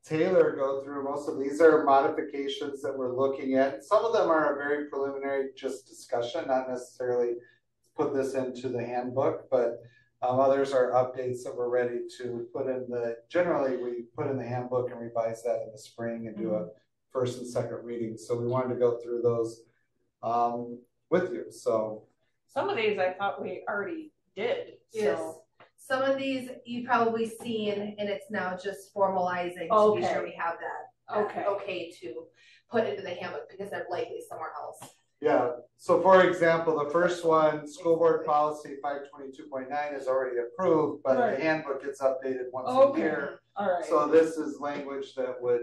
Taylor go through. Most of these are modifications that we're looking at. Some of them are a very preliminary, just discussion, not necessarily put this into the handbook, but others are updates that we're ready to put in the, generally we put in the handbook and revise that in the spring and do a first and second reading. So we wanted to go through those with you. So some of these I thought we already did. Yes. So. Some of these you've probably seen, and it's now just formalizing to be sure we have that okay to put into the handbook because they're likely somewhere else. Yeah. So for example, the first one, school board policy 522.9 is already approved, but the handbook gets updated once a year. All right. So this is language that would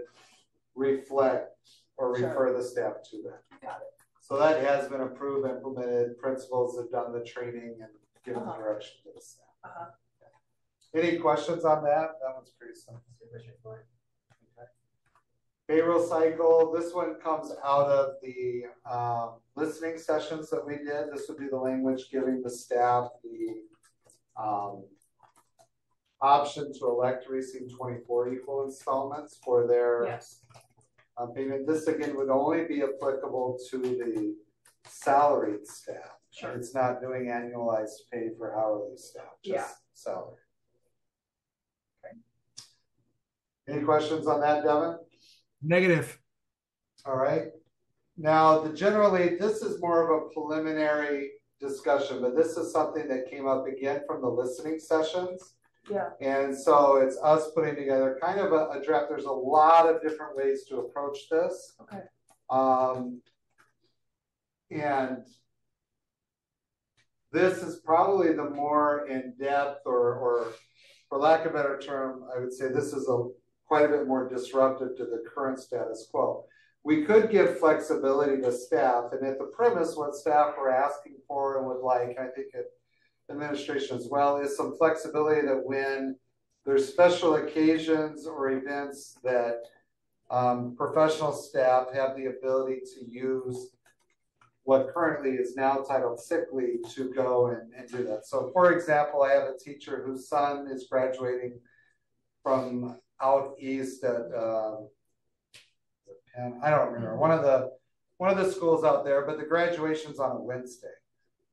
reflect or refer the staff to that. Got it. So that has been approved, implemented. Principals have done the training and given the direction to the staff. Any questions on that? That one's pretty simple. Okay. Payroll cycle. This one comes out of the listening sessions that we did. This would be the language giving the staff the option to elect to receive 24 equal installments for their payment. This again would only be applicable to the salaried staff. Sure. It's not doing annualized pay for hourly staff. Just salary. Any questions on that, Devin? Negative. All right. Now, generally, this is more of a preliminary discussion, but this is something that came up again from the listening sessions. Yeah. And so it's us putting together kind of a draft. There's a lot of different ways to approach this. Okay. And this is probably the more in-depth or for lack of a better term, I would say this is quite a bit more disruptive to the current status quo. We could give flexibility to staff, and at the premise, what staff were asking for and would like, I think at administration as well, is some flexibility that when there's special occasions or events that professional staff have the ability to use what currently is now titled sick leave to go and do that. So for example, I have a teacher whose son is graduating from out east at I don't remember one of the schools out there, but the graduation's on a Wednesday.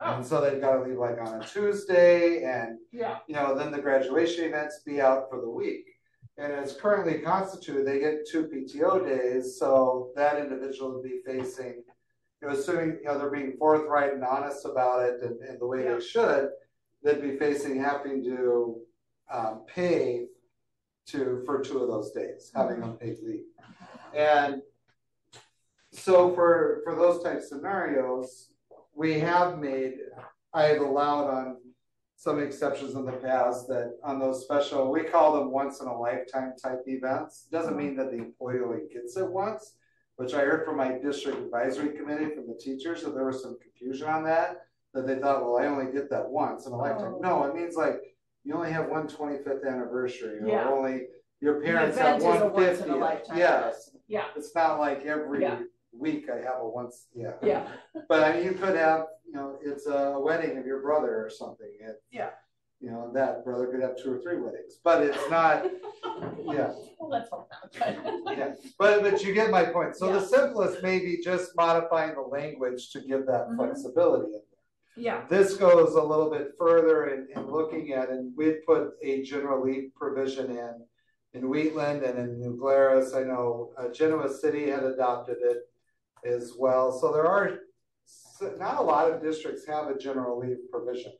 And so they've got to leave like on a Tuesday, and then the graduation events be out for the week. And it's currently constituted, they get 2 PTO days, so that individual would be facing, assuming they're being forthright and honest about it and the way they should, they'd be facing having to pay for 2 of those days, having unpaid leave. And so for those types of scenarios, I've allowed on some exceptions in the past that on those special, we call them once in a lifetime type events. Doesn't mean that the employee only gets it once, which I heard from my district advisory committee from the teachers that there was some confusion on that they thought, well, I only get that once in a lifetime. No, it means like you only have one 25th anniversry, or only your parents have 150th. Yes. Yeah. It's not like every week I have a once. Yeah. But I mean, you could have, it's a wedding of your brother or something. That brother could have 2 or 3 weddings, but it's not. Well, let's hope not. But you get my point. So the simplest may be just modifying the language to give that flexibility in there. Yeah. This goes a little bit further in looking at, and we'd put a general leave provision in Wheatland and in New Glarus. I know Genoa City had adopted it as well. So there are not a lot of districts have a general leave provision,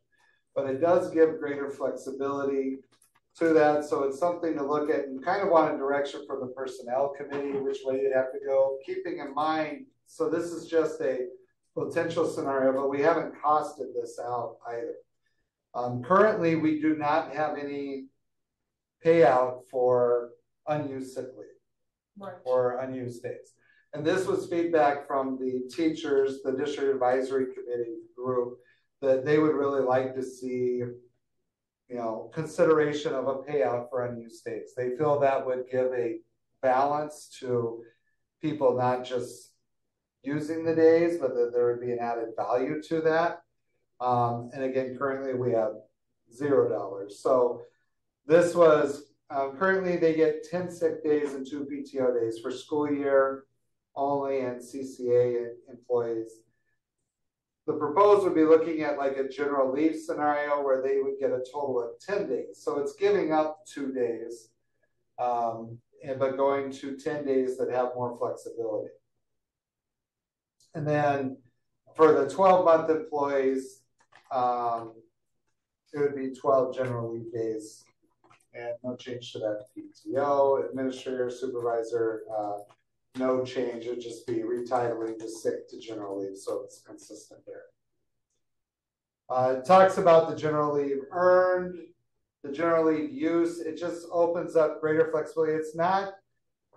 but it does give greater flexibility to that. So it's something to look at and kind of want a direction from the personnel committee, which way you'd have to go, keeping in mind, so this is just a potential scenario, but we haven't costed this out either. Currently, we do not have any payout for unused sick leave or unused days. And this was feedback from the teachers, the district advisory committee group, that they would really like to see, consideration of a payout for unused days. They feel that would give a balance to people not just using the days, but that there would be an added value to that. And again, currently we have $0. So this was currently they get 10 sick days and 2 PTO days for school year only and CCA employees. The proposed would be looking at like a general leave scenario where they would get a total of 10 days. So it's giving up 2 days, but going to 10 days that have more flexibility. And then for the 12-month employees, it would be 12 general leave days and no change to that PTO, administrator, supervisor, no change. It would just be retitling the sick to general leave, so it's consistent there. It talks about the general leave earned, the general leave use. It just opens up greater flexibility. It's not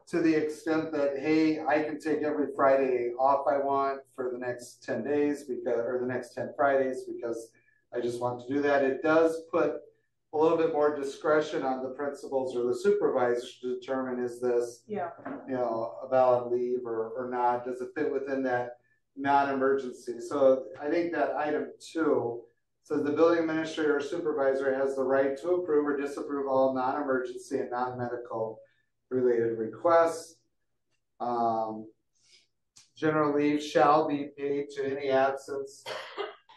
to the extent that, hey, I can take every Friday off I want for the next 10 days or the next 10 Fridays because I just want to do that. It does put a little bit more discretion on the principals or the supervisors to determine, is this, a valid leave or not? Does it fit within that non-emergency? So I think that item 2 says the building administrator or supervisor has the right to approve or disapprove all non-emergency and non-medical related requests. General leave shall be paid to any absence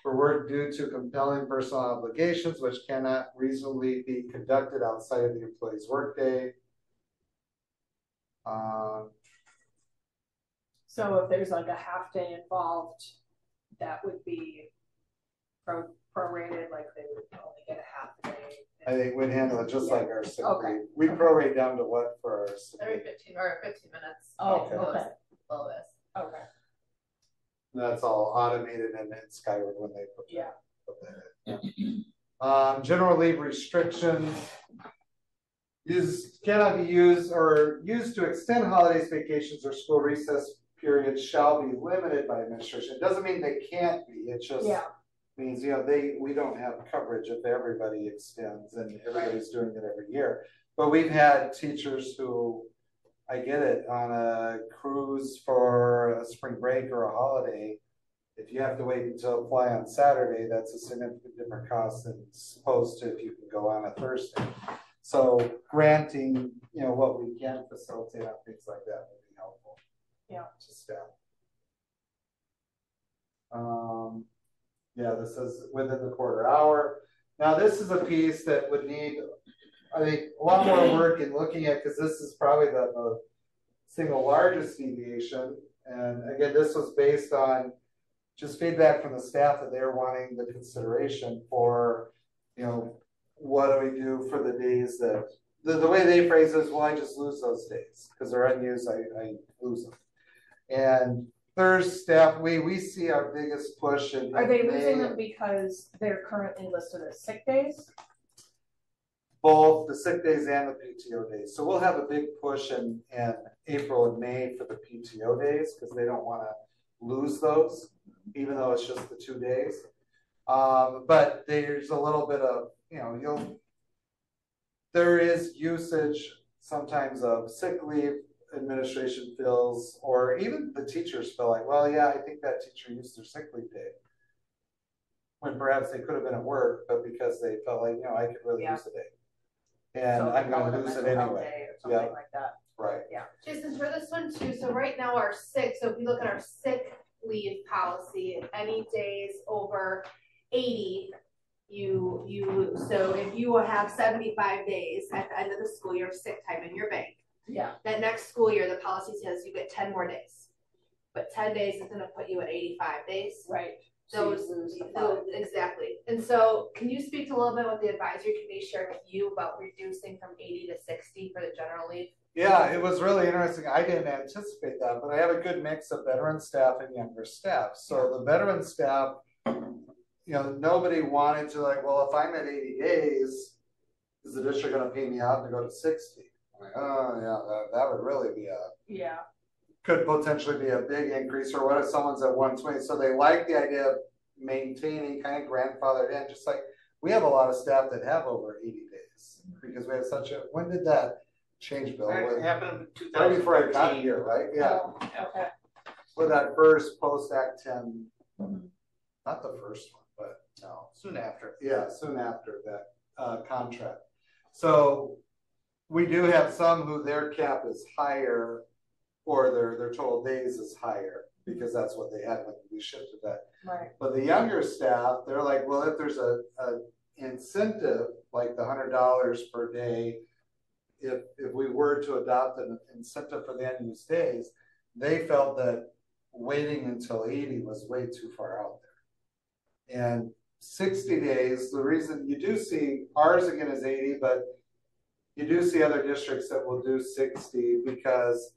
for work due to compelling personal obligations which cannot reasonably be conducted outside of the employee's workday. So if there's like a half day involved, that would be prorated, like they would only get a half day. I think we'd handle it just like our sick leave. We prorate down to what for our sick every 15 minutes. Oh, okay. Bonus. Okay. That's all automated and in Skyward when they put that in. General leave restrictions cannot be used to extend holidays, vacations, or school recess periods shall be limited by administration. It doesn't mean they can't be. It just means we don't have coverage if everybody extends and everybody's doing it every year. But we've had teachers who, I get it, on a cruise for a spring break or a holiday, if you have to wait until apply on Saturday, that's a significant different cost than opposed to if you can go on a Thursday. So granting, what we can facilitate on things like that would be helpful. To staff. This is within the quarter hour. Now this is a piece that would need, I think, a lot more work in looking at, because this is probably the single largest deviation. And again, this was based on just feedback from the staff that they're wanting the consideration for, what do we do for the days that, the way they phrase it is, well, I just lose those days because they're unused, I lose them. And there's staff, we see our biggest push in Are they losing them because they're currently listed as sick days? Both the sick days and the PTO days. So we'll have a big push in April and May for the PTO days because they don't want to lose those, even though it's just the 2 days. But there's a little bit of, there is usage sometimes of sick leave. Administration feels, or even the teachers feel like, well, yeah, I think that teacher used their sick leave day, when perhaps they could have been at work, but because they felt like, I could really use the day, and so I'm going to lose it anyway. Or something like that. Right. Yeah. Jason, for this one too. So right now our sick. So if we look at our sick leave policy, any days over 80. So if you have 75 days at the end of the school year of sick time in your bank, that next school year the policy says you get 10 more days, but 10 days is going to put you at 85 days. Right. Those exactly. And so can you speak to a little bit what the advisory committee shared with you about reducing from 80 to 60 for the general leave? Yeah, it was really interesting. I didn't anticipate that, but I have a good mix of veteran staff and younger staff. So the veteran staff, nobody wanted to well, if I'm at 80 days, is the district going to pay me out to go to 60? I'm like, oh yeah, that would really be could potentially be a big increase. Or what if someone's at 120? So they like the idea of maintaining kind of grandfathered in, just like we have a lot of staff that have over 80 days because we have such a, when did that change, Bill? It happened in 2013. Right before I got here, right? Yeah. Oh, okay. With that first post-Act 10, not the first one, but no, soon after. Yeah, soon after that contract. So we do have some who their cap is higher, or their total days is higher, because that's what they had when we shifted that. Right. But the younger staff, they're like, well, if there's a incentive, like the $100 per day, if we were to adopt an incentive for the unused days, they felt that waiting until 80 was way too far out there. And 60 days, the reason you do see ours again is 80, but you do see other districts that will do 60, because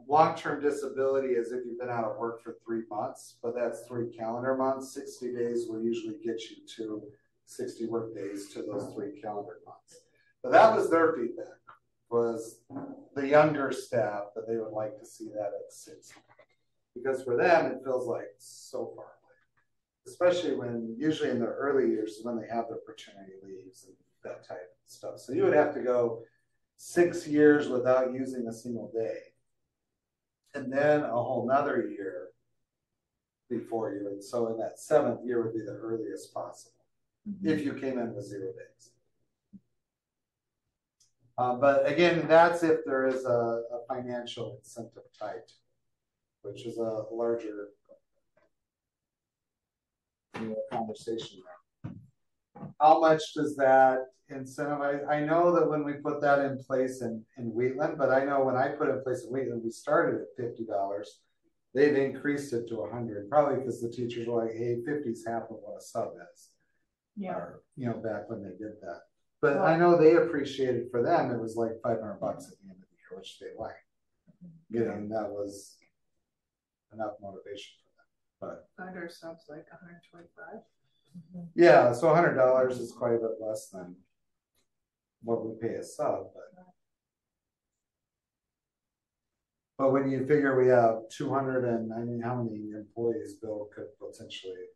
long-term disability is if you've been out of work for 3 months, but that's 3 calendar months. 60 days will usually get you to 60 work days to those 3 calendar months. But that was their feedback, was the younger staff, that they would like to see that at 60. Because for them, it feels like so far away, especially when usually in the early years is when they have their paternity leaves and that type of stuff. So you would have to go 6 years without using a single day, and then a whole nother year before you. And so in that 7th year would be the earliest possible, if you came in with 0 days. But again, that's if there is a financial incentive tied, which is a larger conversation there. How much does that incentivize? I know that when we put that in place in Wheatland, but I know when I put it in place in Wheatland, we started at $50. They've increased it to $100, probably because the teachers were like, hey, 50 is half of what a sub is. Yeah. Or, back when they did that. But I know they appreciated, for them, it was like $500 at the end of the year, which they liked. And that was enough motivation for them. But Under subs like 125. yeah, so $100 is quite a bit less than what we pay a sub. But when you figure we have 200 and, I mean, how many employees Bill could potentially,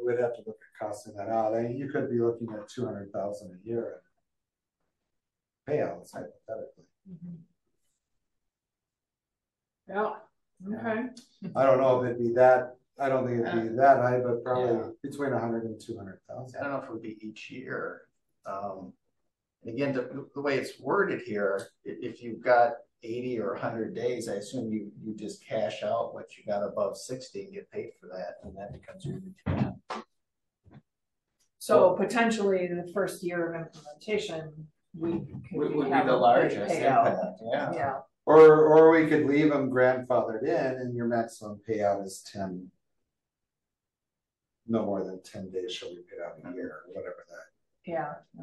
we'd have to look at costing that out. I mean, you could be looking at 200,000 a year in payouts, hypothetically. Yeah. Okay. I don't know if it'd be that. I don't think it'd be that high, but probably between 100 and 200,000. I don't know if it would be each year. Again, the way it's worded here, if you've got 80 or 100 days, I assume you just cash out what you got above 60 and get paid for that, and that becomes your return. So potentially the first year of implementation, would be the largest impact. Yeah. Or we could leave them grandfathered in, and your maximum payout is 10. No more than 10 days shall be paid out a year, or whatever that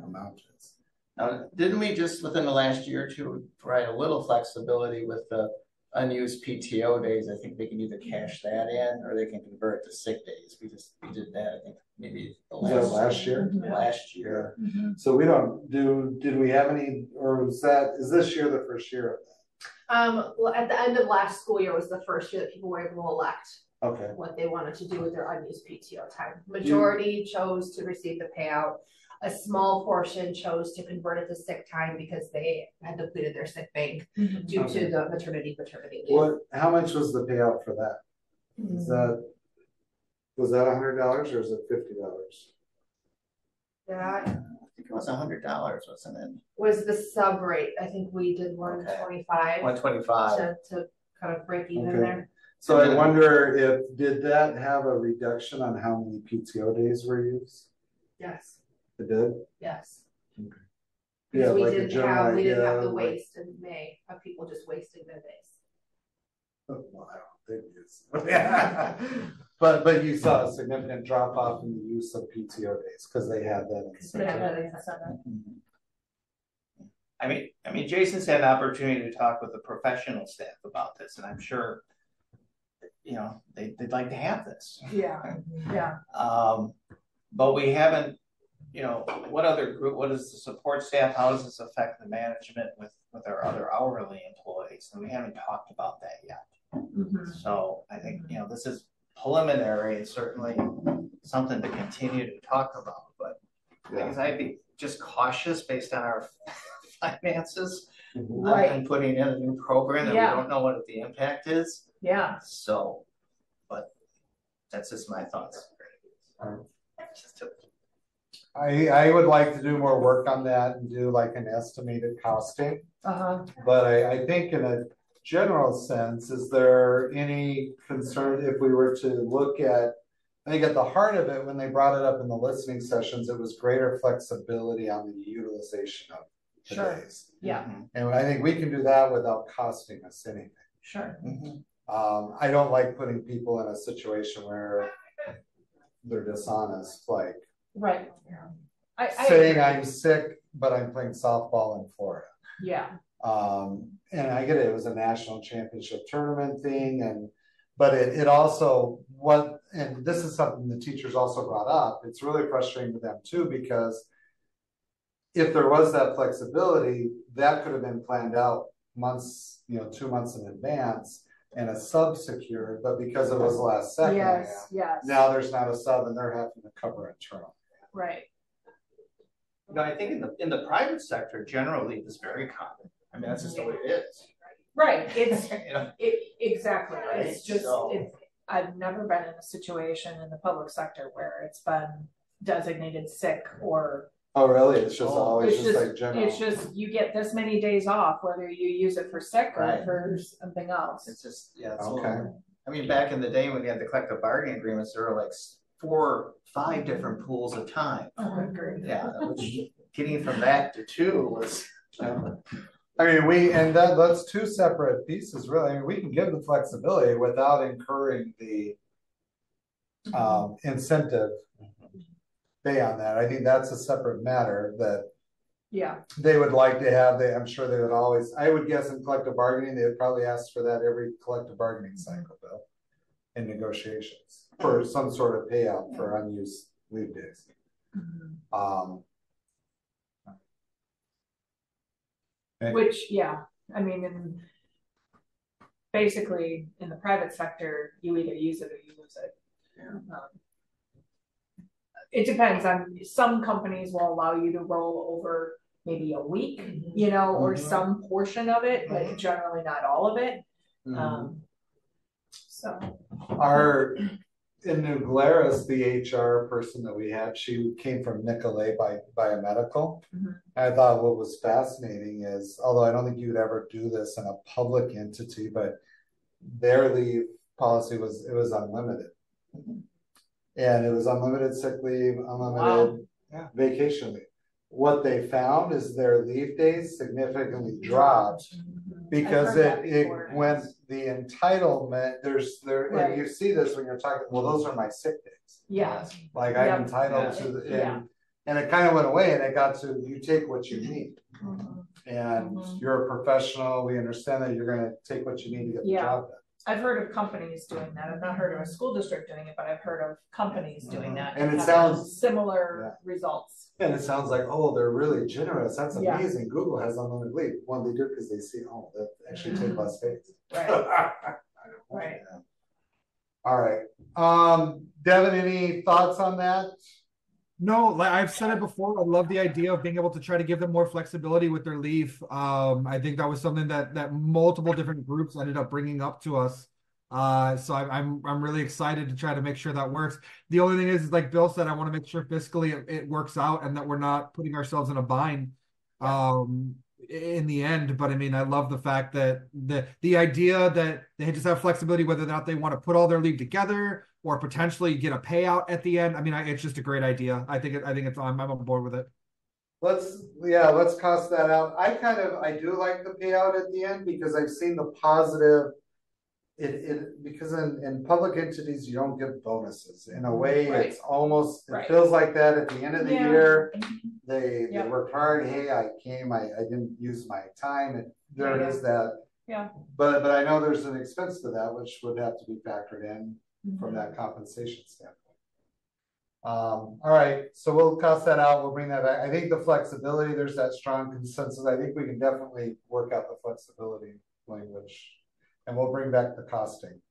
amount is. Now, didn't we just within the last year or two provide a little flexibility with the unused PTO days? I think they can either cash that in or they can convert it to sick days. We did that. I think maybe the last year. Last year. So we don't did we have any, or is this year the first year of that? At the end of last school year was the first year that people were able to elect Okay. what they wanted to do with their unused PTO time. Majority chose to receive the payout. A small portion chose to convert it to sick time because they had depleted their sick bank due to the paternity leave. How much was the payout for that? Was that $100 or is it $50? That I think it was $100, wasn't it? was the sub rate. I think we did 125. 125 to kind of break even there. So I wonder did that have a reduction on how many PTO days were used? Yes. It did? Yes. Okay. Because we like didn't have the waste in May of people just wasting their days. Well, I don't think it's but you saw a significant drop off in the use of PTO days because they had that incentive. I mean, Jason's had an opportunity to talk with the professional staff about this, and I'm sure, they'd like to have this. Yeah. But we haven't, what other group? What is the support staff? How does this affect the management with our other hourly employees? And we haven't talked about that yet. So I think this is preliminary and certainly something to continue to talk about. But because I'd be just cautious based on our finances and putting in a new program that we don't know what the impact is. Yeah. So, but that's just my thoughts. I would like to do more work on that and do like an estimated costing. But I think in a general sense, is there any concern if we were to look at, I think at the heart of it, when they brought it up in the listening sessions, it was greater flexibility on the utilization of the Sure. days. Yeah, And I think we can do that without costing us anything. sure. I don't like putting people in a situation where they're dishonest, like Right. I saying agree. I'm sick, but I'm playing softball in Florida. Yeah, And I get it, it was a national championship tournament thing, but it also and this is something the teachers also brought up. It's really frustrating to them too, because if there was that flexibility, that could have been planned out months, 2 months in advance and a sub secured, but because it was the last second, yes, now there's not a sub and they're having to cover internal. right. No, I think in the private sector, general leave is very common. I mean, that's just the way it is. Right, it's, You know? exactly, Right, it's just, so- I've never been in a situation in the public sector where it's been designated sick or. Oh, really? It's just Oh, always It's just just, like general. it's just, you get this many days off, whether you use it for sick or Right. for something else. It's just, yeah. It's Okay. I mean, back in the day when you had the collective bargaining agreements, there were like 4 or 5 different pools of time. Oh, good grief. Yeah, which getting from that to 2 was. I mean, that's 2 separate pieces, really. I mean, we can give the flexibility without incurring the incentive pay on that. I think that's a separate matter that Yeah, they would like to have. I'm sure they would always, I would guess in collective bargaining, they would probably ask for that every collective bargaining cycle, though, in negotiations for some sort of payout for unused leave days. which, yeah, I mean, basically, in the private sector, you either use it or you lose it. It depends on, some companies will allow you to roll over maybe a week, or some portion of it, but generally not all of it. So. In New Glarus, the HR person that we had, she came from Nicolay Biomedical. I thought what was fascinating is, although I don't think you would ever do this in a public entity, but their leave policy was unlimited. And it was unlimited sick leave, unlimited vacation leave. What they found is their leave days significantly dropped because when the entitlement, and you see this when you're talking, well, those are my sick days. Yeah. Like I'm entitled to and it kind of went away and it got to, you take what you need. And you're a professional. We understand that you're going to take what you need to get the job done. I've heard of companies doing that. I've not heard of a school district doing it, but I've heard of companies doing that. And it sounds similar results. And it sounds like, oh, they're really generous. That's amazing. Google has unlimited leave. Well, they do because they see, oh, that actually take less space. Right. Right. All right. Devin, any thoughts on that? No, like I've said it before, I love the idea of being able to try to give them more flexibility with their leave. I think that was something that multiple different groups ended up bringing up to us. So I'm really excited to try to make sure that works. The only thing is like Bill said, I want to make sure fiscally it works out and that we're not putting ourselves in a bind in the end. But I mean, I love the fact that the idea that they just have flexibility, whether or not they want to put all their leave together or potentially get a payout at the end. I mean, it's just a great idea. I think I'm on board with it. Let's cost that out. I do like the payout at the end because I've seen the positive. Because in public entities you don't get bonuses. In a way, it's almost it feels like that at the end of the year. They worked hard. Hey, I came. I didn't use my time. And there it is that. Yeah. But I know there's an expense to that, which would have to be factored in from that compensation standpoint. All right, so we'll cost that out. We'll bring that back. I think the flexibility, there's that strong consensus. I think we can definitely work out the flexibility language, and we'll bring back the costing.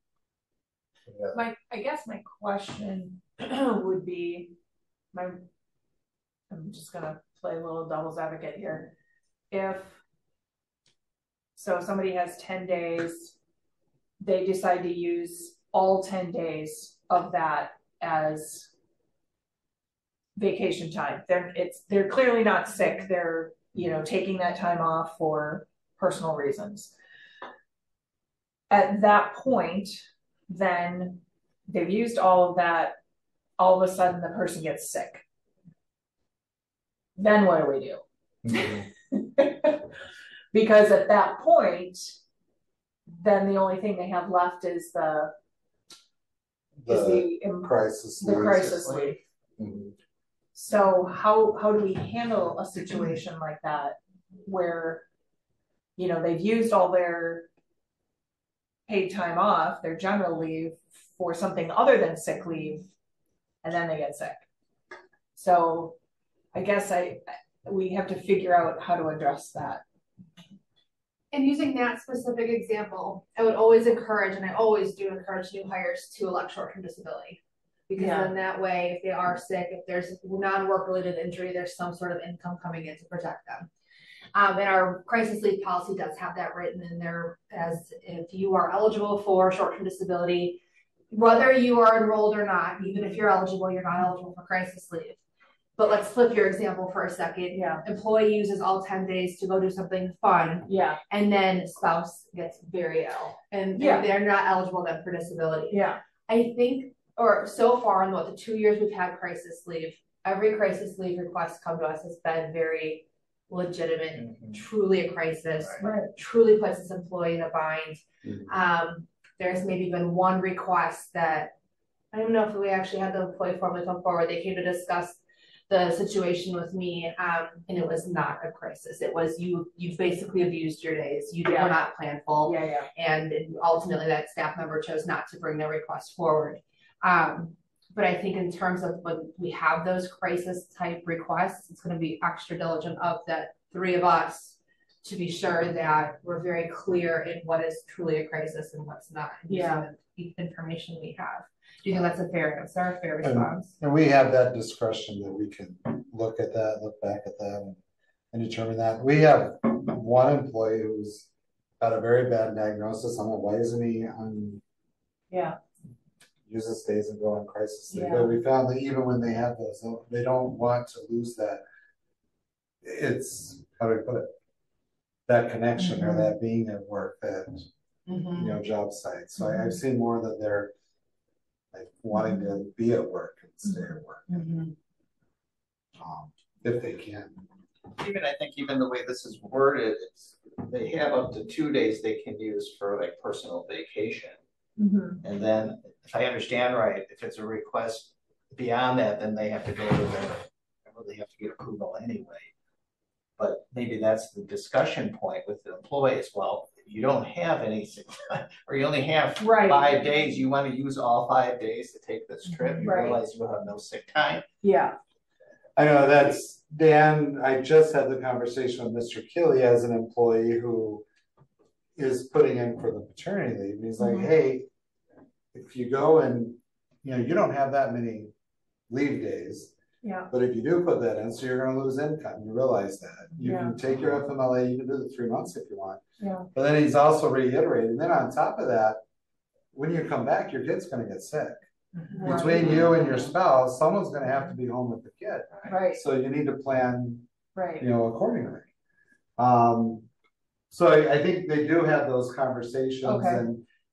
I guess my question would be, I'm just gonna play a little devil's advocate here. If somebody has 10 days, they decide to use all 10 days of that as vacation time. They're clearly not sick. They're, taking that time off for personal reasons. At that point, then they've used all of that. All of a sudden, the person gets sick. Then what do we do? Mhm. Because at that point, then the only thing they have left is the crisis leave. Mhm. So how do we handle a situation like that where, they've used all their paid time off, their general leave, for something other than sick leave, and then they get sick? So I guess we have to figure out how to address that. And using that specific example, I would always encourage, and I always do encourage new hires to elect short-term disability. Because then that way, if they are sick, if there's non-work related injury, there's some sort of income coming in to protect them. And our crisis leave policy does have that written in there, as if you are eligible for short-term disability, whether you are enrolled or not, even if you're eligible, you're not eligible for crisis leave. But let's flip your example for a second. Yeah. Employee uses all 10 days to go do something fun. Yeah. And then spouse gets very ill. And they're not eligible then for disability. Yeah. I think, or so far in the 2 years we've had crisis leave, every crisis leave request come to us has been very legitimate, truly a crisis, truly puts this employee in a bind. Mhm. There's maybe been one request that, I don't even know if we actually had the employee formally come forward. They came to discuss the situation with me, and it was not a crisis. It was you basically abused your days. You were not planful. And ultimately that staff member chose not to bring their request forward. But I think in terms of when we have those crisis type requests, it's going to be extra diligent of the three of us to be sure that we're very clear in what is truly a crisis and what's not. The information we have. Do you think that's a fair answer, a fair response? And we have that discretion that we can look at that, look back at that, and determine that. We have one employee who's got a very bad diagnosis. I'm like, why isn't he on? Uses days and go on crisis leave. But we found that even when they have those, they don't want to lose that. It's, how do I put it? That connection or that being at work, that job site. So I've seen more that they're like wanting to be at work and stay at work, if they can. Even I think even the way this is worded, they have up to 2 days they can use for like personal vacation. And then, if I understand right, if it's a request beyond that, then they have to go to they have to get approval anyway. But maybe that's the discussion point with the employees. Well, you don't have any sick time, or you only have 5 days. You want to use all 5 days to take this trip. You realize you have no sick time. I know that's Dan. I just had the conversation with Mr. Keeley as an employee who is putting in for the paternity leave. And he's like, hey, if you go and you don't have that many leave days. But if you do put that in, so you're going to lose income. You realize that. You can take your FMLA, you can do the 3 months if you want. But then he's also reiterating. And then on top of that, when you come back, your kid's going to get sick. Between you and your spouse, someone's going to have to be home with the kid. So you need to plan, accordingly. So I think they do have those conversations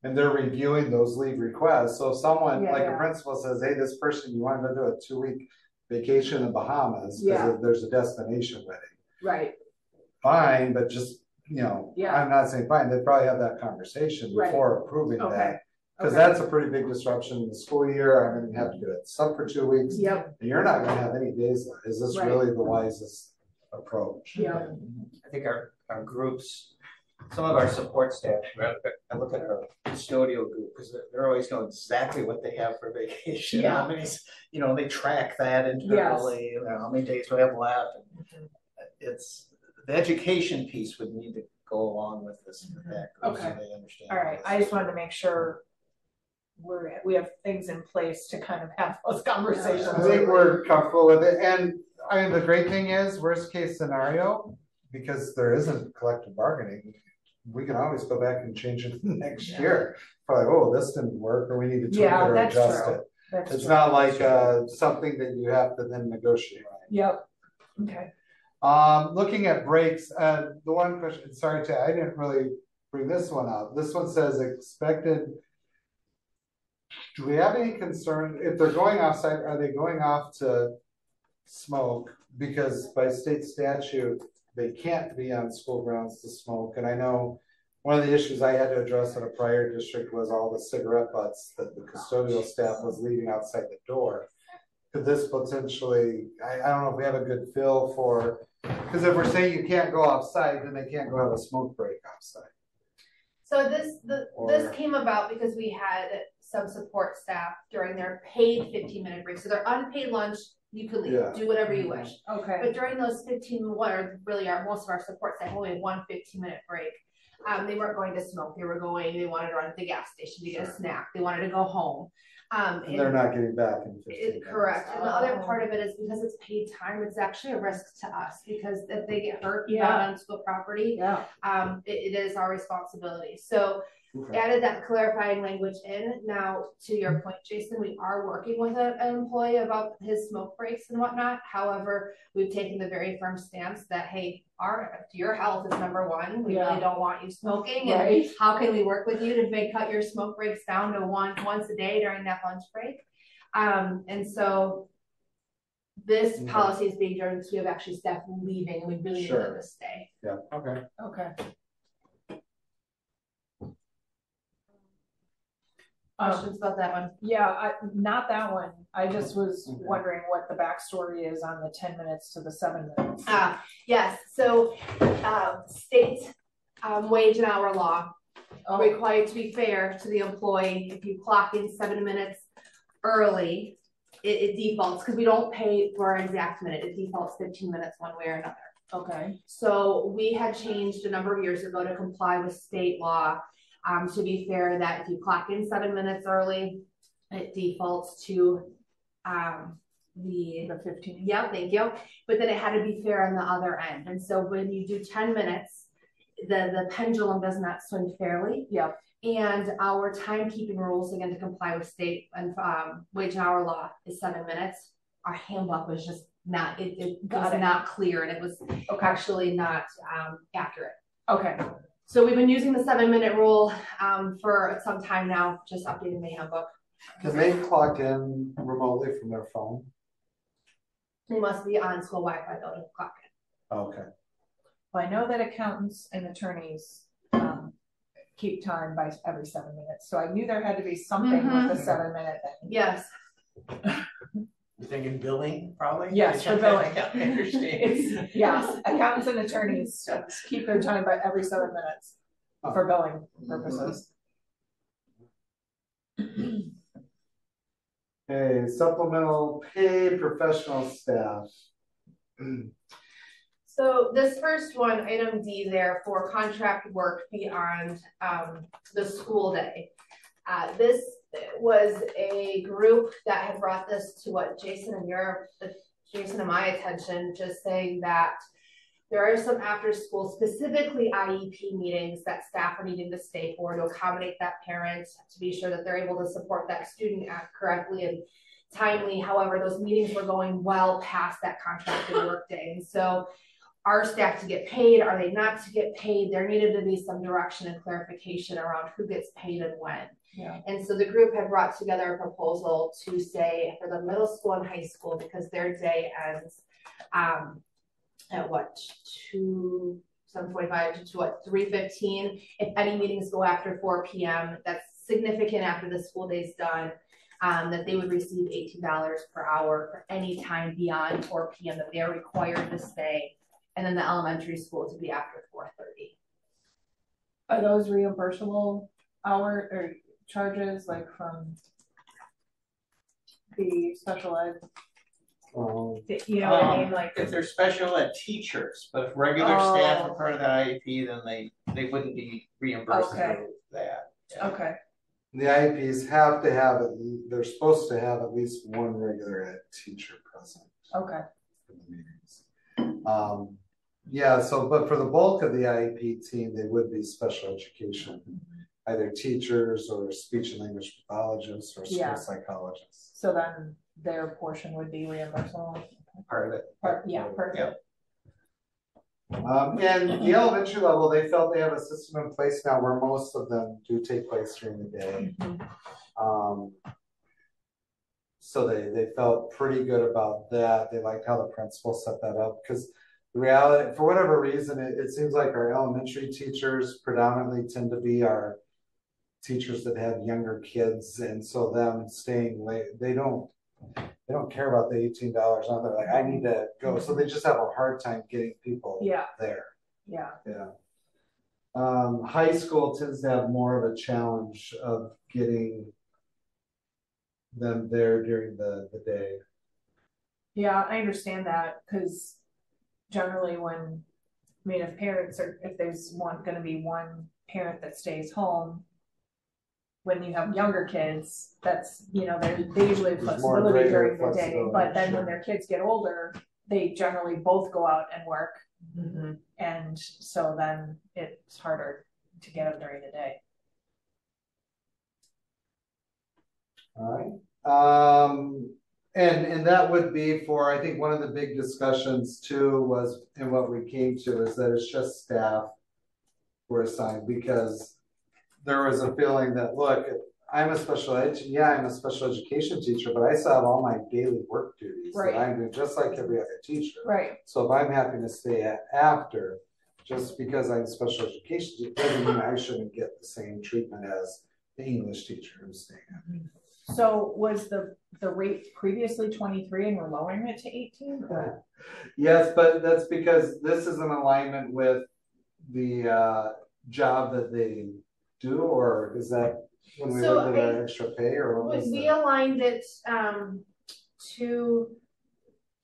and they're reviewing those leave requests. So if someone, like a principal says, hey, this person, you want to go do a 2-week vacation in the Bahamas because there's a destination wedding. Fine, but just, I'm not saying fine. They probably have that conversation before approving that. Because that's a pretty big disruption in the school year. I'm going to have to do it sub for 2 weeks. And you're not going to have any days left. Is this really the wisest approach? I think our groups, some of our support staff, I look at our custodial group because they're always know exactly what they have for vacation. How many, they track that internally, how many days we have left. It's the education piece would need to go along with this. So they understand. All right. I just wanted to make sure we have things in place to kind of have those conversations. I think we're comfortable with it. And the great thing is, worst case scenario, because there isn't collective bargaining, we can always go back and change it next year. Probably, this didn't work, or we need to tweak it or adjust it. That's It's true. not like, something that you have to then negotiate. Yep, okay. Looking at breaks, the one question, sorry, I didn't really bring this one up. This one says expected. Do we have any concern if they're going offsite? Are they going off to smoke? Because by state statute, they can't be on school grounds to smoke. And I know one of the issues I had to address in a prior district was all the cigarette butts that the custodial staff was leaving outside the door. Could this potentially, I don't know if we have a good feel for, because if we're saying you can't go offsite, then they can't go have a smoke break offsite. So this came about because we had some support staff during their paid 15-minute break. So their unpaid lunch, you could leave, do whatever you wish. Okay. But during those 15, or really most of our support staff only had one 15-minute break. They weren't going to smoke. They wanted to run to the gas station to get a snack. They wanted to go home. And they're not getting back in 15 correct. And the other part of it is because it's paid time, it's actually a risk to us because if they get hurt not on school property, it is our responsibility. So added that clarifying language in. Now, to your point, Jason, we are working with an employee about his smoke breaks and whatnot. However, we've taken the very firm stance that, hey, your health is number one. We really don't want you smoking. And how can we work with you to cut your smoke breaks down to once a day during that lunch break? And so this policy is being driven because we have actually staff leaving and we really need them to stay. Yeah. Okay. Okay. Questions about that one? Yeah, not that one. I just was wondering what the backstory is on the 10 minutes to the 7 minutes. Yes. So state wage and hour law required to be fair to the employee. If you clock in 7 minutes early, it defaults because we don't pay for an exact minute. It defaults 15 minutes one way or another. Okay. So we had changed a number of years ago to comply with state law. To be fair, that if you clock in 7 minutes early, it defaults to the 15. Yeah, thank you. But then it had to be fair on the other end. And so when you do 10 minutes, the pendulum does not swing fairly. Yep. And our timekeeping rules, again, to comply with state and wage and hour law is 7 minutes. Our handbook was just not, it was not clear and it was actually not accurate. Okay. So we've been using the 7 minute rule for some time now, just updating the handbook. Can they clock in remotely from their phone? They must be on school Wi-Fi though to clock in. Okay. Well, I know that accountants and attorneys keep time by every 7 minutes. So I knew there had to be something with the 7 minute thing. Yes. You're thinking billing, probably? Yes, for billing. Yeah, I understand. Yes, accountants and attorneys keep their time by every 7 minutes for billing purposes. Okay, supplemental paid professional staff. So this first one, item D there for contract work beyond the school day. This was a group that had brought this to what Jason and my attention, just saying that there are some after school, specifically IEP meetings that staff are needing to stay for to accommodate that parent, to be sure that they're able to support that student correctly and timely. However, those meetings were going well past that contracted work day. And so are staff to get paid? Are they not to get paid? There needed to be some direction and clarification around who gets paid and when. Yeah. And so the group had brought together a proposal to say for the middle school and high school, because their day ends at what, 7:45 to what, 3:15. If any meetings go after 4 p.m., that's significant after the school day's done, that they would receive $18 per hour for any time beyond 4 p.m. that they are required to stay. And then the elementary school to be after 4:30. Are those reimbursable hour or charges, like from the special ed? You know what I mean? Like if they're special ed teachers, but if regular staff are part of the IEP, then they wouldn't be reimbursed for that. Yeah. Okay. The IEPs have to have they're supposed to have at least one regular ed teacher present. Okay. For the meetings. Yeah, so but for the bulk of the IEP team, they would be special education either teachers or speech and language pathologists or school Yeah. psychologists. So then their portion would be reimbursable. Part of it. Part of it. And the elementary level, they felt they have a system in place now where most of them do take place during the day. So they felt pretty good about that. They liked how the principal set that up, because the reality, for whatever reason, it seems like our elementary teachers predominantly tend to be our teachers that have younger kids, and so them staying late, they don't care about the $18. Now they're like, I need to go, so they just have a hard time getting people there. Yeah. High school tends to have more of a challenge of getting them there during the day. Yeah, I understand that, because generally if parents are, if there's going to be one parent that stays home, when you have younger kids, that's, they usually have flexibility during the day, but then when their kids get older, they generally both go out and work. And so then it's harder to get them during the day. All right. And that would be for, I think one of the big discussions too was, and what we came to is that it's just staff were assigned, because there was a feeling that, look, I'm a special education teacher, but I still have all my daily work duties that I'm doing just like every other teacher. Right. So if I'm happy to stay after, just because I'm special education, it doesn't mean I shouldn't get the same treatment as the English teacher who's staying after. So was the rate previously 23 and we're lowering it to 18? Or? Yes, but that's because this is in alignment with the job that they do, or is that when we look at that extra pay, or what was we aligned it to,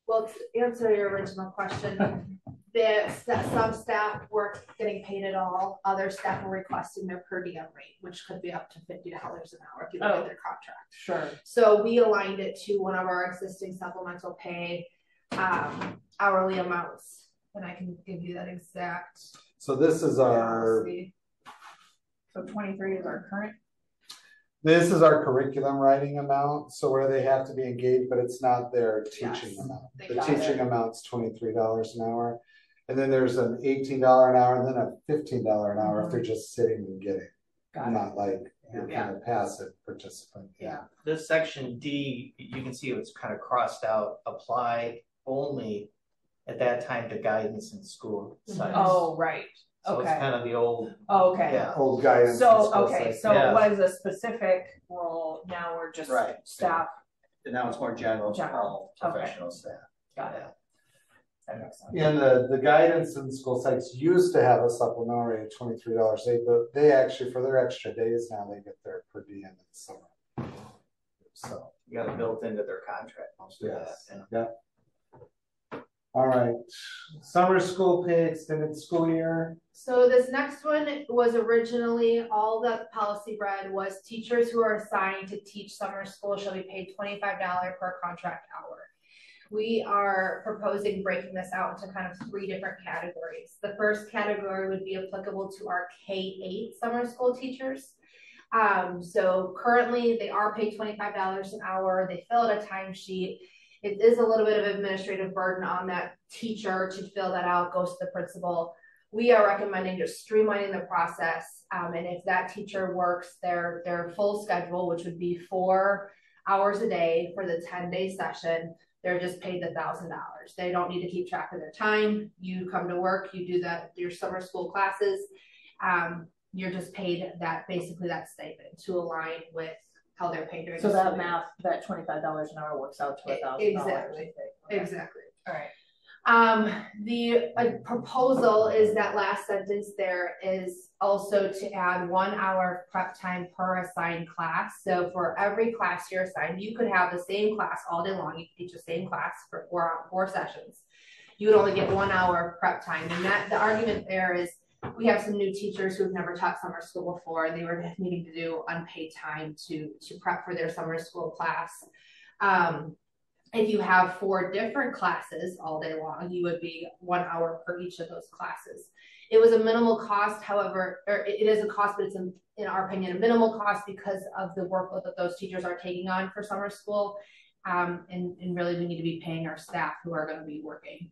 well, to answer your original question, some staff weren't getting paid at all. Other staff were requesting their per diem rate, which could be up to $50 an hour if you look at their contract. Sure. So we aligned it to one of our existing supplemental pay hourly amounts, and I can give you that exact. So this is our. So 23 is our current. This is our curriculum writing amount, so where they have to be engaged, but it's not their teaching amount. The teaching amount's $23 an hour, and then there's an $18 an hour, and then a $15 an hour if they're just sitting and getting, not like you're kind of passive participant. This section D, you can see it's kind of crossed out. Apply only at that time to guidance in school sites. Oh, right. So it's kind of the old. Old guidance. So it was a specific role. Now we're just staff. And now it's more general. Professional staff. Got it. That makes sense. And the guidance in school sites used to have a supplemental rate of $23 a day, but they actually, for their extra days now, they get their per diem in the summer. So you got it built into their contract. Most of that. Yeah. All right, summer school pay, extended school year. So this next one was originally, all that policy read was teachers who are assigned to teach summer school shall be paid $25 per contract hour. We are proposing breaking this out into kind of 3 different categories. The first category would be applicable to our K-8 summer school teachers. So currently they are paid $25 an hour. They fill out a timesheet. It is a little bit of administrative burden on that teacher to fill that out, goes to the principal. We are recommending just streamlining the process. And if that teacher works their full schedule, which would be 4 hours a day for the 10-day session, they're just paid the $1,000. They don't need to keep track of their time. You come to work, you do your summer school classes. You're just paid basically that stipend to align with how they're paid during so that math, that $25 an hour works out to $1,000. Exactly. All right. The proposal is that last sentence there is also to add 1 hour of prep time per assigned class. So for every class you're assigned, you could have the same class all day long. You could teach the same class for 4 sessions. You would only get 1 hour of prep time. And the argument there is, we have some new teachers who've never taught summer school before, and they were needing to do unpaid time to prep for their summer school class. If you have 4 different classes all day long, you would be 1 hour per each of those classes. It was a minimal cost, however, or it is a cost, but it's in our opinion, a minimal cost because of the workload that those teachers are taking on for summer school. And really we need to be paying our staff who are going to be working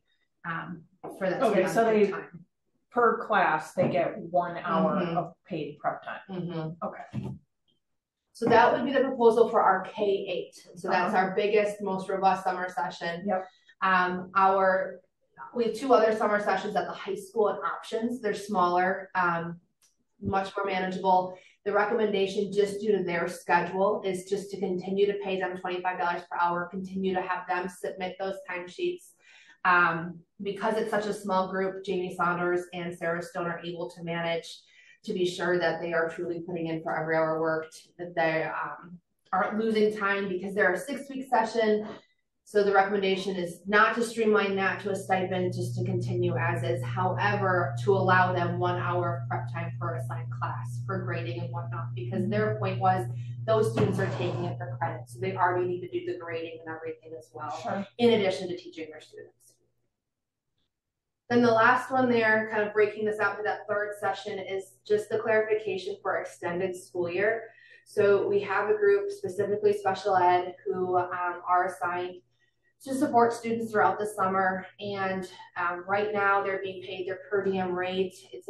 for that. Okay, so they time. Per class, they get 1 hour of paid prep time. Okay. So that would be the proposal for our K-8. So that's our biggest, most robust summer session. Yep. We have 2 other summer sessions at the high school and options. They're smaller, much more manageable. The recommendation, just due to their schedule, is just to continue to pay them $25 per hour, continue to have them submit those timesheets. Because it's such a small group, Jamie Saunders and Sarah Stone are able to manage to be sure that they are truly putting in for every hour worked, that they aren't losing time because they're a 6-week session. So the recommendation is not to streamline that to a stipend, just to continue as is. However, to allow them 1 hour of prep time per assigned class for grading and whatnot, because their point was those students are taking it for credit. So they already need to do the grading and everything as well, in addition to teaching their students. Then the last one there, kind of breaking this out to that 3rd session, is just the clarification for extended school year. So we have a group, specifically special ed, who are assigned to support students throughout the summer. And right now they're being paid their per diem rate. It's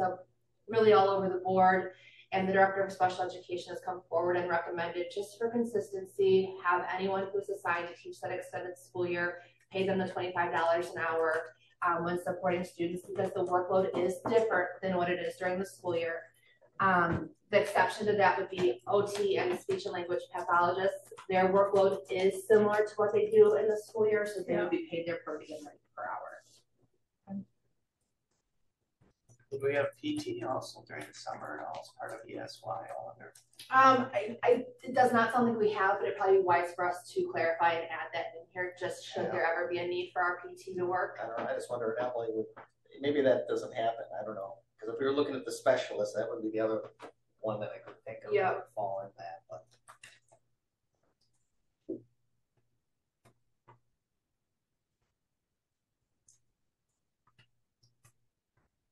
really all over the board. And the director of special education has come forward and recommended, just for consistency, have anyone who's assigned to teach that extended school year pay them the $25 an hour when supporting students, because the workload is different than what it is during the school year. The exception to that would be OT and speech and language pathologists. Their workload is similar to what they do in the school year, so they would be paid their per diem rate per hour. Did we have PT also during the summer and all as part of ESY? All under? It does not sound like we have, but it'd probably be wise for us to clarify and add that in here, just should there ever be a need for our PT to work. I don't know. I just wonder if Emily would, maybe that doesn't happen. I don't know. Because if we were looking at the specialists, that would be the other one that I could think of that would fall in that. But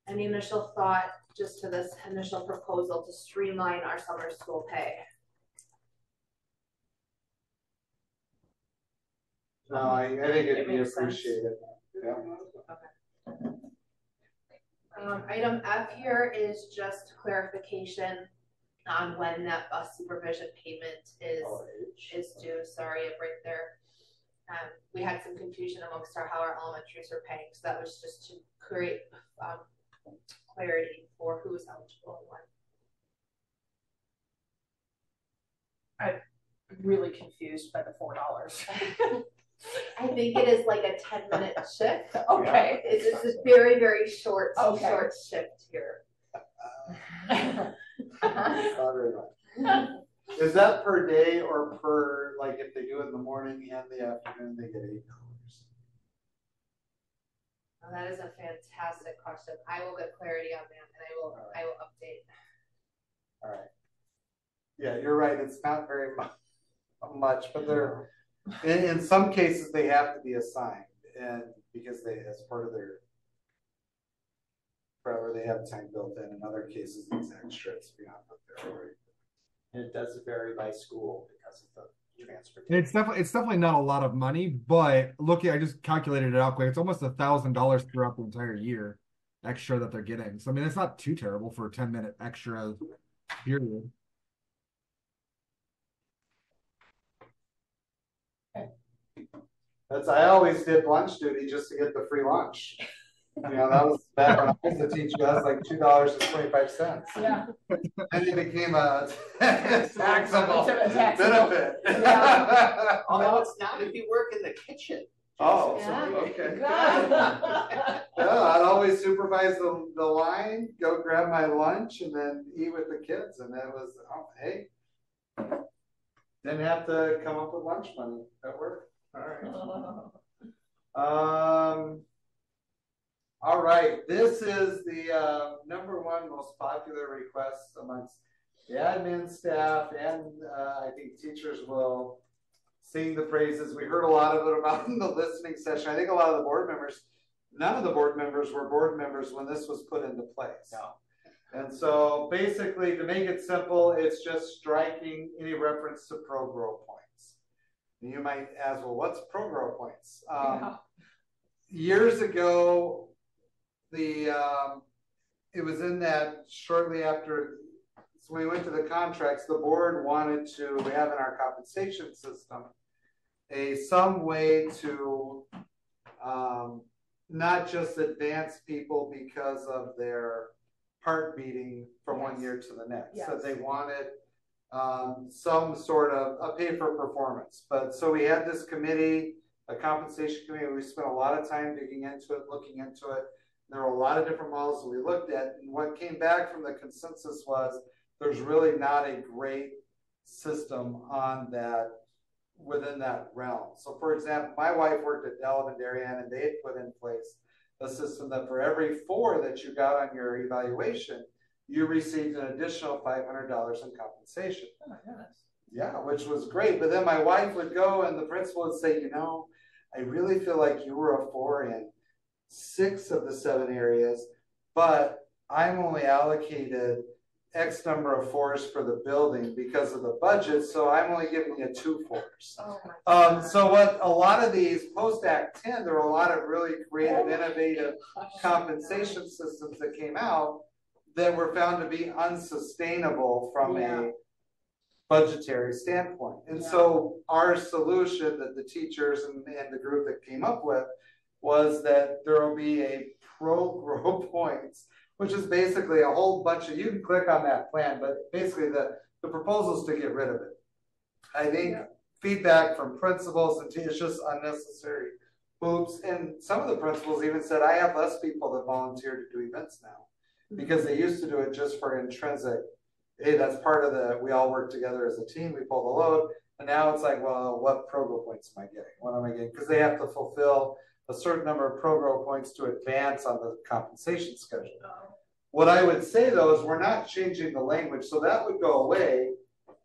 any initial thought just to this initial proposal to streamline our summer school pay? No, I think it'd be appreciated. Yeah. Okay. Item F here is just clarification on when that bus supervision payment is due. Sorry, right there. We had some confusion amongst how our elementaries are paying, so that was just to create clarity for who is eligible and when. I'm really confused by the $4. I think it is like a 10-minute shift. Okay. It's just very, very short shift here. Is that per day or per, like, if they do it in the morning and the afternoon, they get $8? Well, that is a fantastic question. I will get clarity on that, and I will update. All right. Yeah, you're right. It's not very much, but they're in some cases they have to be assigned, and because they, as part of their, forever they have time built in. In other cases, it's extra. It's beyond what they're already. and it does vary by school because of the transportation. It's definitely not a lot of money, but looking, I just calculated it out quick. It's almost $1,000 throughout the entire year extra that they're getting. So I mean, it's not too terrible for a 10-minute extra period. I always did lunch duty just to get the free lunch. You know, that was back when I was a teacher. That was like $2.25. Yeah. And it became a taxable Taxable. benefit. Yeah. Although it's not if you work in the kitchen. Oh, Yeah. okay. Yeah, I'd always supervise the line, go grab my lunch, and then eat with the kids. And that was, oh, hey, didn't have to come up with lunch money. That worked. All right. All right. This is the #1 most popular request amongst the admin staff, and I think teachers will seeing the phrases. We heard a lot of it about in the listening session. I think a lot of the board members, none of the board members were board members when this was put into place. No. And so basically, to make it simple, it's just striking any reference to pro-grow points. And you might ask, well, what's pro-grow points? Years ago, it was in that shortly after, so when we went to the contracts, the board wanted to have in our compensation system some way to not just advance people because of their heart beating from one year to the next. Yes. So they wanted some sort of a pay for performance. But so we had this committee, a compensation committee. We spent a lot of time digging into it, looking into it. There were a lot of different models that we looked at, and what came back from the consensus was there's really not a great system on that within that realm. So for example, my wife worked at Dell and Darien, and they had put in place a system that for every 4 that you got on your evaluation, you received an additional $500 in compensation. Oh my goodness. Yeah, which was great. But then my wife would go and the principal would say, you know, I really feel like you were a 4 in 6 of the 7 areas, but I'm only allocated X number of 4s for the building because of the budget, so I'm only giving you 2 4s. Oh my God. So what a lot of these post-Act 10, there were a lot of really creative, innovative compensation systems that came out that were found to be unsustainable from a budgetary standpoint. And so our solution that the teachers and the group that came up with was that there will be a pro-grow points, which is basically a whole bunch of, you can click on that plan, but basically the proposal is to get rid of it. I think feedback from principals and it's just unnecessary hoops. And some of the principals even said, I have less people that volunteer to do events now because they used to do it just for intrinsic. Hey, that's part of we all work together as a team, we pull the load. And now it's like, well, what pro-grow points am I getting? What am I getting? Because they have to fulfill a certain number of pro-grow points to advance on the compensation schedule. What I would say though is we're not changing the language, so that would go away,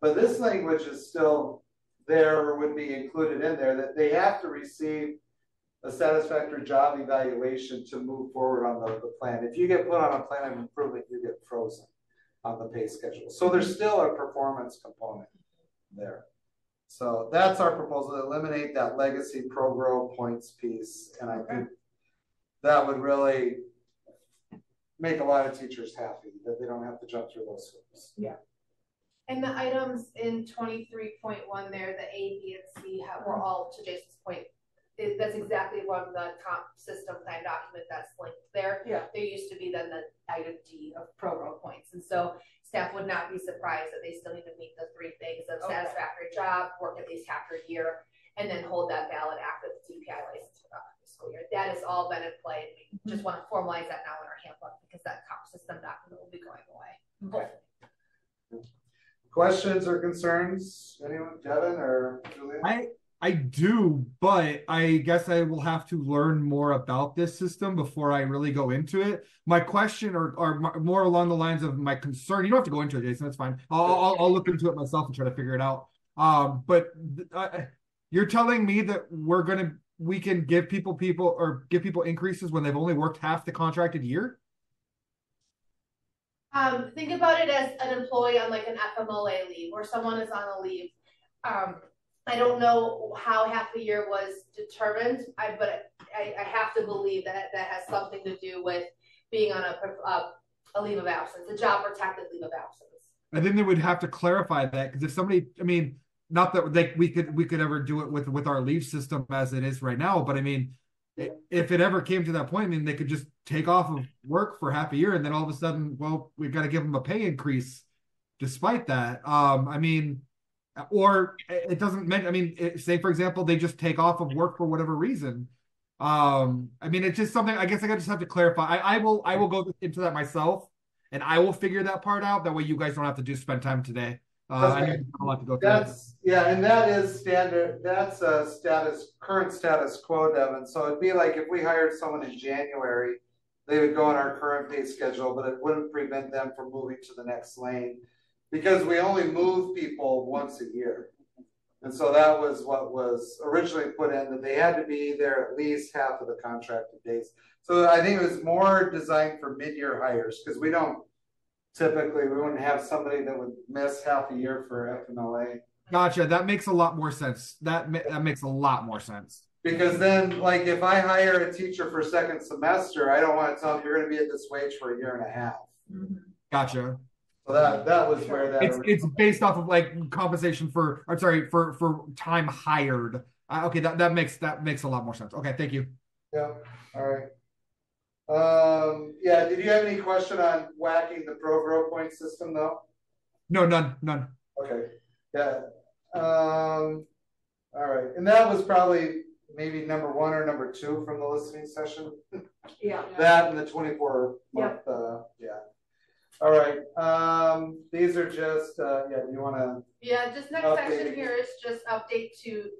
but this language is still there or would be included in there that they have to receive a satisfactory job evaluation to move forward on the plan. If you get put on a plan of improvement, you get frozen on the pay schedule. So there's still a performance component there. So that's our proposal, to eliminate that legacy pro-grow points piece. And I think that would really make a lot of teachers happy that they don't have to jump through those hoops. Yeah. And the items in 23.1 there, the A, B, and C were all, to Jason's point, that's exactly from the comp system plan document that's linked there. Yeah. There used to be then the item D of pro-grow points. And so staff would not be surprised that they still need to meet the 3 things of satisfactory job, work at least half a year, and then hold that valid active CPI license for the fiscal year. That has all been in play. And we just want to formalize that now in our handbook because that comp system document will be going away. Okay. Questions or concerns? Anyone, Devin or Julia? I do, but I guess I will have to learn more about this system before I really go into it. My question, or more along the lines of my concern, you don't have to go into it, Jason, that's fine. I'll look into it myself and try to figure it out. But you're telling me that we can give people increases when they've only worked half the contracted year? Think about it as an employee on like an FMLA leave where someone is on a leave. I don't know how half the year was determined, but I have to believe that that has something to do with being on a leave of absence, a job protected leave of absence. I think they would have to clarify that because if somebody, I mean, not that we could ever do it with our leave system as it is right now, but I mean, if it ever came to that point, I mean, they could just take off of work for half a year and then all of a sudden, well, we've got to give them a pay increase despite that. I mean, or it doesn't mean, I mean, say for example, they just take off of work for whatever reason. I mean, it's just something, I guess I just have to clarify. I will go into that myself and I will figure that part out. That way you guys don't have to spend time today. I know I'll have to go through that. And that is standard. That's a current status quo, Devin. So it'd be like if we hired someone in January, they would go on our current pay schedule, but it wouldn't prevent them from moving to the next lane because we only move people once a year. And so that was what was originally put in, that they had to be there at least half of the contracted days. So I think it was more designed for mid-year hires, because we wouldn't have somebody that would miss half a year for FMLA. Gotcha. That makes a lot more sense. That makes a lot more sense. Because then, like, if I hire a teacher for second semester, I don't want to tell them you're going to be at this wage for a year and a half. Gotcha. So that was where that it's based off of like compensation for, I'm sorry, for time hired. Okay, that makes a lot more sense. Okay, thank you. Yeah. All right. Yeah. Did you have any question on whacking the ProGrow point system though? No, none. Okay. Yeah. All right. And that was probably maybe number 1 or number 2 from the listening session. Yeah. That and the 24-month. Yeah. All right. These are just, yeah, you want to? Yeah, just next Update. section here is just update to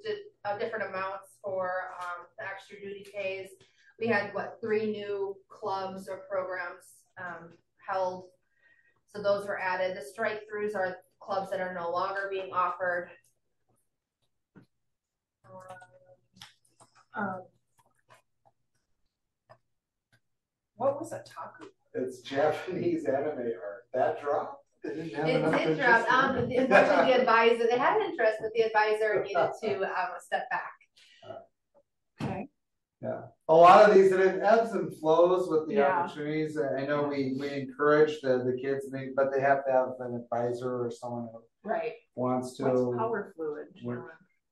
different amounts for the extra duty pays. We had 3 new clubs or programs held. So those were added. The strike throughs are clubs that are no longer being offered. What was a taku? It's Japanese anime art. That dropped? It didn't have enough It did interest drop. in it? Unfortunately, the advisor, they had interest, but the advisor needed to step back. Okay. Yeah, a lot of these, it ebbs and flows with the Yeah. opportunities. I know we encourage the kids, but they have to have an advisor or someone who Right. wants to. What's power fluid?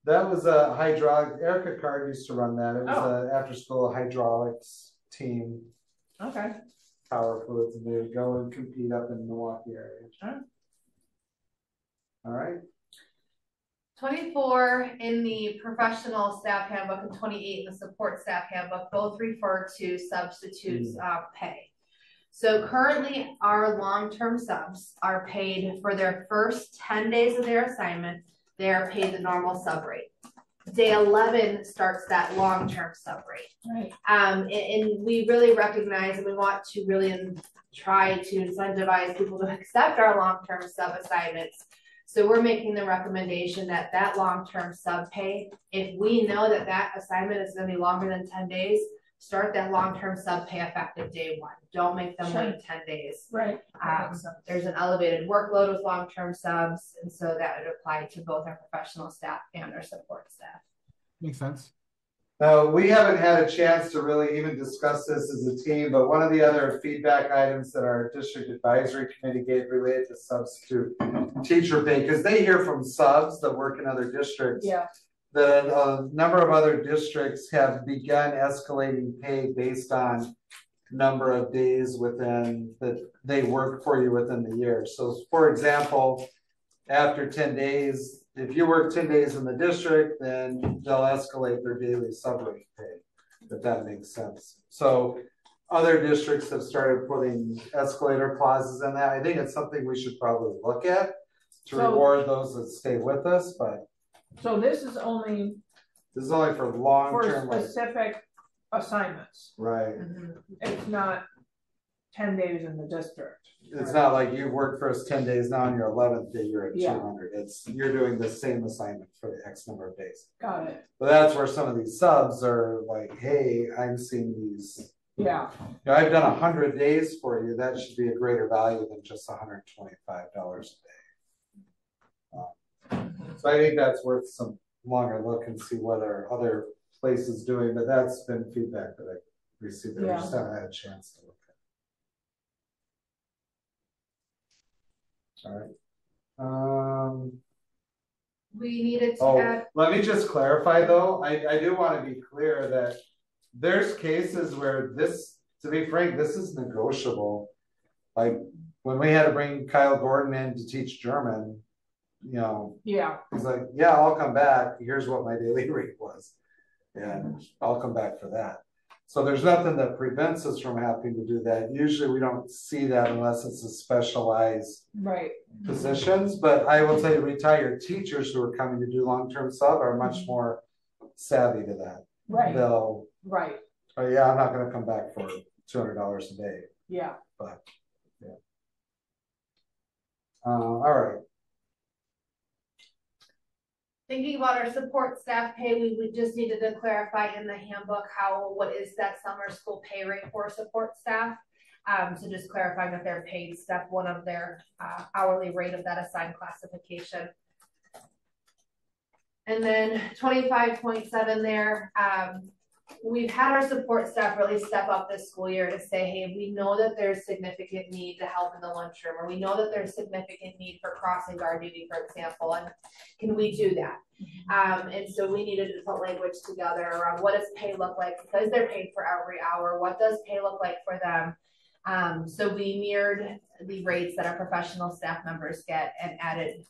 That was a hydraulic. Erica Card used to run that. It was Oh. an after-school hydraulics team. Okay. Power Fluids, and they would go and compete up in the Milwaukee area. Sure. All right. 24 in the professional staff handbook and 28 in the support staff handbook, both refer to substitutes pay. So currently our long-term subs are paid for their first 10 days of their assignment. They are paid the normal sub rate. Day 11 starts that long-term sub rate. Right. And we really recognize and we want to really try to incentivize people to accept our long-term sub assignments. So we're making the recommendation that long-term sub pay, if we know that assignment is going to be longer than 10 days, start that long-term sub pay effective day 1. Don't make them wait 10 days. Right. There's an elevated workload with long-term subs, and so that would apply to both our professional staff and our support staff. Makes sense. Now, we haven't had a chance to really even discuss this as a team, but one of the other feedback items that our district advisory committee gave related to substitute teacher pay, because they hear from subs that work in other districts. Yeah. That a number of other districts have begun escalating pay based on number of days within that they work for you within the year. So, for example, after 10 days, if you work 10 days in the district, then they'll escalate their daily sub rate pay, if that makes sense. So other districts have started putting escalator clauses in that. I think it's something we should probably look at to reward those that stay with us, but So this is only this is only for for long-term. specific assignments. Right. It's not 10 days in the district. It's not like you work for us 10 days now and your 11th day you're at Yeah. 200. You're doing the same assignment for the X number of days. Got it. But that's where some of these subs are like, hey, I'm seeing these. Yeah. I've done 100 days for you. That should be a greater value than just $125 a day. So I think that's worth some longer look and see what are other places doing. But that's been feedback that I received. I just haven't had a chance to look at. All right. We needed to add. Let me just clarify though. I do want to be clear that there's cases where this, to be frank, this is negotiable. Like when we had to bring Kyle Gordon in to teach German, Yeah. he's like, yeah, I'll come back. Here's what my daily rate was. And I'll come back for that. So there's nothing that prevents us from having to do that. Usually we don't see that unless it's a specialized positions. But I will tell you, retired teachers who are coming to do long-term sub are much more savvy to that. Right. They'll, Right. oh yeah, I'm not going to come back for $200 a day. Yeah. But yeah. All right. I thinking about our support staff pay, we would just needed to clarify in the handbook what is that summer school pay rate for support staff. So just clarifying that they're paid step one of their hourly rate of that assigned classification. And then 25.7 there, we've had our support staff really step up this school year to say, hey, we know that there's significant need to help in the lunchroom, or we know that there's significant need for crossing guard duty, for example, and can we do that? And so we needed to put language together around what does pay look like, because they're paid for every hour, what does pay look like for them? So we mirrored the rates that our professional staff members get and added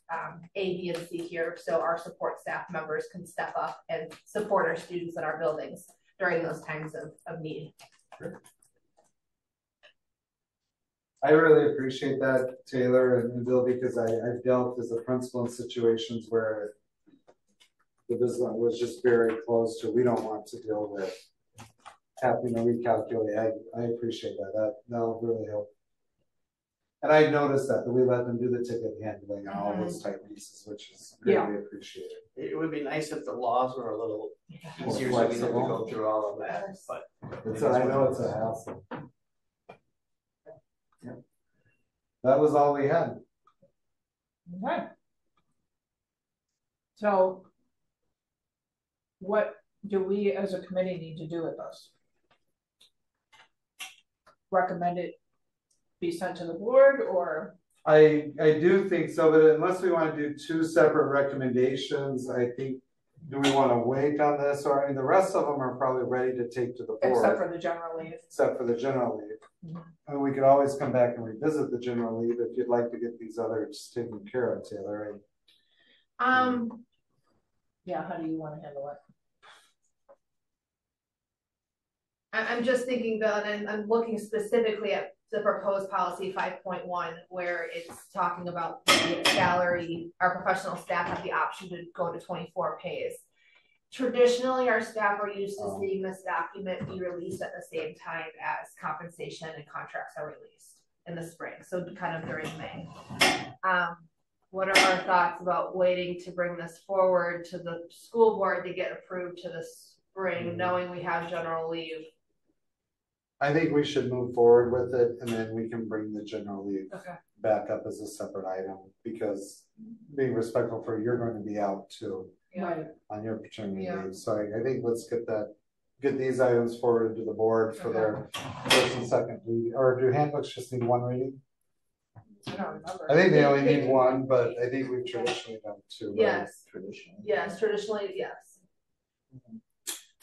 A, B, and C here, so our support staff members can step up and support our students in our buildings during those times of need. I really appreciate that, Taylor and Bill, because I've dealt as a principal in situations where the business was just very close to, we don't want to deal with having to recalculate. I appreciate that. That'll really help. And I noticed that we let them do the ticket handling and all those type pieces, which is greatly appreciated. It would be nice if the laws were a little easier, so we didn't have to go through all of that, but. I know it's a hassle. Yeah. That was all we had. Okay. So what do we as a committee need to do with this? Recommend it be sent to the board, or? I do think so, but unless we want to do two separate recommendations, I think, do we want to wait on this? Or I mean, the rest of them are probably ready to take to the board. Except for the general leave. Except for the general leave. And we could always come back and revisit the general leave if you'd like to get these others taken care of, Taylor. Yeah, how do you want to handle it? I'm just thinking, Bill, and I'm looking specifically at the proposed policy 5.1, where it's talking about the salary, our professional staff have the option to go to 24 pays. Traditionally, our staff are used to seeing this document be released at the same time as compensation and contracts are released in the spring, so kind of during May. What are our thoughts about waiting to bring this forward to the school board to get approved to the spring, knowing we have general leave? I think we should move forward with it, and then we can bring the general leave back up as a separate item, because being respectful for, you're going to be out too on your paternity leave. So I think let's get these items forwarded to the board for their first and second reading. Or do handbooks just need one reading? I don't remember. I think they only need one, but I think we've traditionally done two. Yes. Right? Traditionally. Yes, traditionally, yes.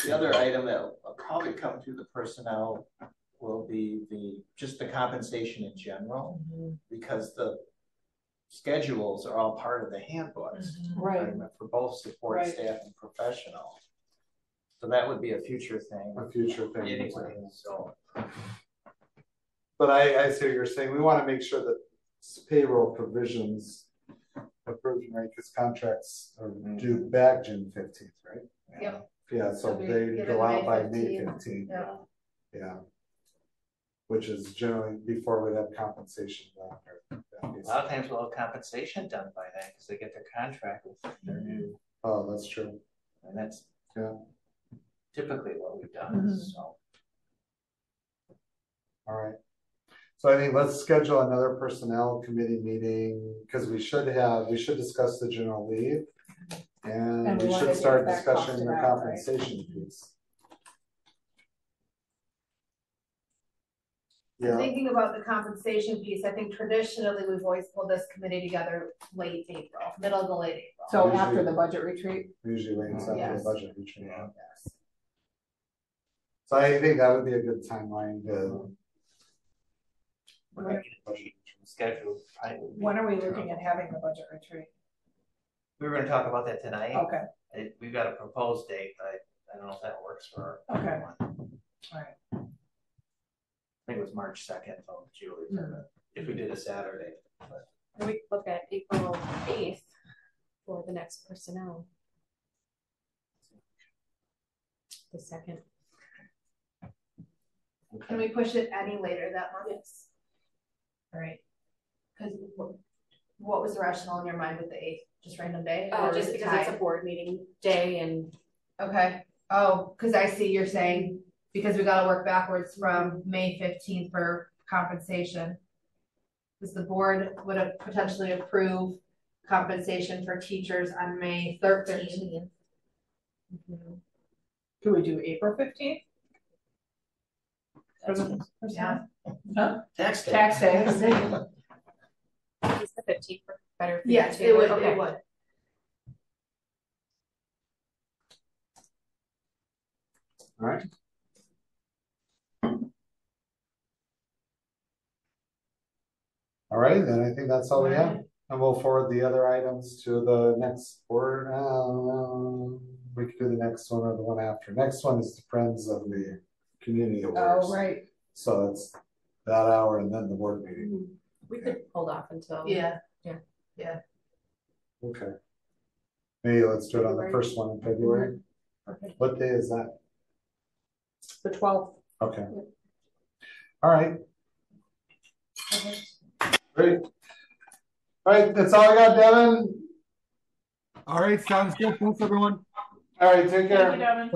The other item that will probably come through the personnel will be just the compensation in general, because the schedules are all part of the handbooks, right? For both support staff and professional. So that would be a future thing. A future thing. Anyway, so. But I see what you're saying. We want to make sure that payroll provisions approved, right? Because contracts are due back June 15th, right? Yep. Yeah, so they go out by May 15th. Yeah. Which is generally before we'd have compensation done. A lot of times we'll have compensation done by then because they get their contract with their new. Oh, that's true. And that's typically what we've done. So. All right. So I think let's schedule another personnel committee meeting, because we should discuss the general leave, and we should start discussing the compensation piece. Yeah. Thinking about the compensation piece, I think traditionally we've always pulled this committee together late April, middle to late April. So usually, after the budget retreat? Usually waits after the budget retreat. Yes. So I think that would be a good timeline to schedule. When are we looking at having the budget retreat? We were going to talk about that tonight. Okay. We've got a proposed date, but I don't know if that works for everyone. All right. I think it was March 2nd, Julie, if we did a Saturday. But we look at April 8th for the next personnel. The 2nd. Can we push it any later that month? Yes. All right. Because what was the rationale in your mind with the 8th? Just random day? Just because it's a board meeting day and. Okay, oh, cause I see you're saying, because we gotta work backwards from May 15th for compensation. Cause the board would have potentially approved compensation for teachers on May 13th. Could we do April 15th? Yeah. Tax day. Tax day. Is the 15th better? For you Yes, too? it would, Okay. it would. All right. All right, then I think that's all we have. And we'll forward the other items to the next board. We could do the next one or the one after. Next one is the Friends of the Community Awards. Oh, right. So it's that hour and then the board meeting. We could hold off until. Yeah. Okay. Maybe let's do it on the first one in February. Okay. What day is that? The 12th. Okay. All right. Great. All right, that's all I got, Devin. All right, sounds good. Thanks, everyone. All right, take care. Thank you, Devin.